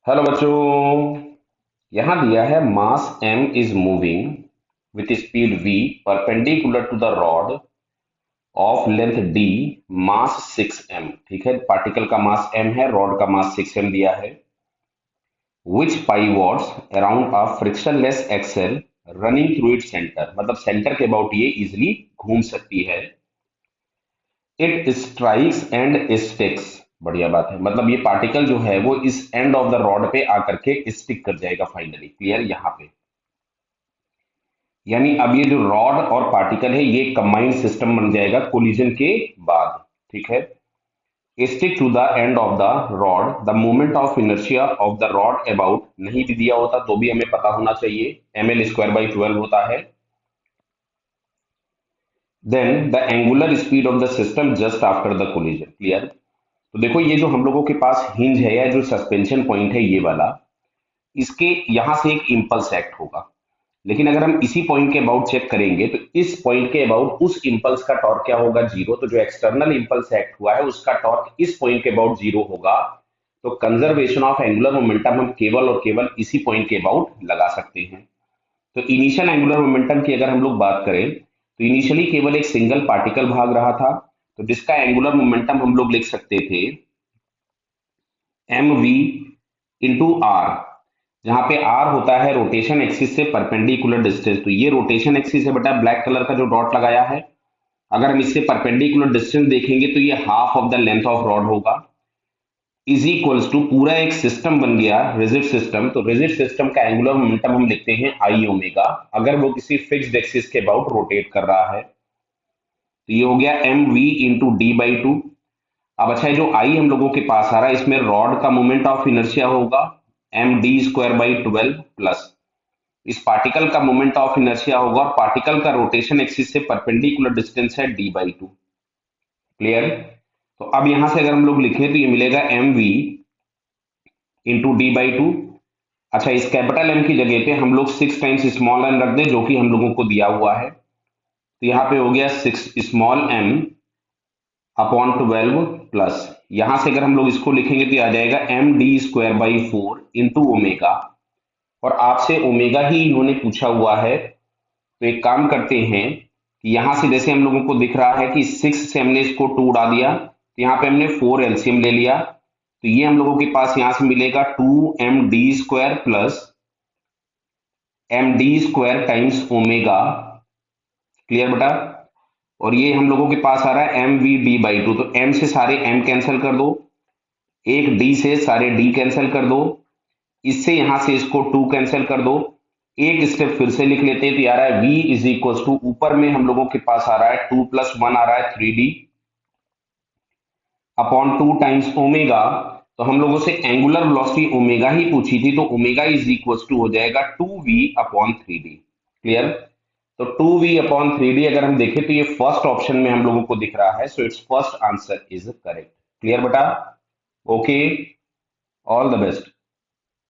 Hello बच्चों। यहां दिया है mass m is moving with speed v perpendicular to the rod of length d mass 6m। ठीक है, पार्टिकल का मास m है, रॉड का मास 6m दिया है। Which pivots around a frictionless axle running through it centre, मतलब सेंटर के about ये इजिली घूम सकती है। इट स्ट्राइक्स एंड स्टिक्स, बढ़िया बात है, मतलब ये पार्टिकल जो है वो इस एंड ऑफ द रॉड पे आकर के स्टिक कर जाएगा फाइनली। क्लियर यहाँ पे, यानी अब ये जो रॉड और पार्टिकल है ये कंबाइंड सिस्टम बन जाएगा कोलिजन के बाद। ठीक है, stick to the end of the rod, the moment of inertia of the rod about, नहीं भी दिया होता तो भी हमें पता होना चाहिए, ml²/12 होता है। Then the angular speed of the system just after the collision. Clear. तो देखो ये जो हम लोगों के पास हिंज है या जो सस्पेंशन पॉइंट है ये वाला, इसके यहां से एक इंपल्स एक्ट होगा। लेकिन अगर हम इसी पॉइंट के अबाउट चेक करेंगे तो इस पॉइंट के अबाउट उस इंपल्स का टॉर्क क्या होगा, जीरो। तो जो एक्सटर्नल इंपल्स एक्ट हुआ है उसका टॉर्क इस पॉइंट के अबाउट जीरो होगा। तो कंजर्वेशन ऑफ एंगुलर मोमेंटम हम केवल और केवल इसी पॉइंट के अबाउट लगा सकते हैं। तो इनिशियल एंगुलर मोमेंटम की अगर हम लोग बात करें तो इनिशियली केवल एक सिंगल पार्टिकल भाग रहा था, तो जिसका एंगुलर मोमेंटम हम लोग लिख सकते थे एम वी इंटू आर, जहां पे आर होता है रोटेशन एक्सिस से परपेंडिकुलर डिस्टेंस। तो ये रोटेशन एक्सिस है बेटा, ब्लैक कलर का जो डॉट लगाया है। अगर हम इससे परपेंडिकुलर डिस्टेंस देखेंगे तो ये half of the length of rod होगा, इज इक्वल्स टू पूरा एक सिस्टम बन गया रिजिड सिस्टम। तो रिजिड सिस्टम का एंगुलर मोमेंटम हम लिखते हैं आई ओमेगा, अगर वो किसी फिक्स्ड एक्सिस के अबाउट रोटेट कर रहा है। तो ये हो गया m v into d by two. अब अच्छा, जो आई हम लोगों के पास आ रहा है इसमें रॉड का मोमेंट ऑफ इनर्शिया होगा md²/12 प्लस इस पार्टिकल का मोमेंट ऑफ इनर्शिया होगा, और पार्टिकल का रोटेशन एक्सिस से परपेंडिकुलर डिस्टेंस है d/2। क्लियर। तो अब यहां से अगर हम लोग लिखें तो ये मिलेगा एम वी इंटू d/2। अच्छा, इस कैपिटल एम की जगह पे हम लोग 6 टाइम्स स्मॉल एम रख दें जो कि हम लोगों को दिया हुआ है। तो यहाँ पे हो गया 6 स्मॉल m अपॉन 12 प्लस, यहां से अगर हम लोग इसको लिखेंगे तो आ जाएगा md²/4 इंटू ओमेगा। और आपसे ओमेगा ही इन्होंने पूछा हुआ है, तो एक काम करते हैं कि यहां से जैसे हम लोगों को दिख रहा है कि 6 से हमने इसको 2 उड़ा दिया, तो यहाँ पे हमने 4 एलसीएम ले लिया। तो ये हम लोगों के पास यहां से मिलेगा 2md² plus md² times omega. Clear बेटा। और ये हम लोगों के पास आ रहा है mvd/2। तो m से सारे m कैंसिल कर दो, एक d से सारे d कैंसिल कर दो, इससे यहां से इसको 2 कैंसिल कर दो। एक स्टेप फिर से लिख लेते हैं, तो आ रहा है v इज इक्वल टू, ऊपर में हम लोगों के पास आ रहा है 2+1 आ रहा है 3d अपॉन 2 टाइम्स ओमेगा। तो हम लोगों से एंगुलर वेलोसिटी ओमेगा ही पूछी थी, तो ओमेगा इज इक्वल टू हो जाएगा 2v/3d। क्लियर। तो 2v/3d अगर हम देखें तो ये फर्स्ट ऑप्शन में हम लोगों को दिख रहा है, so it's first answer is correct. Clear बेटा। Okay, all the best.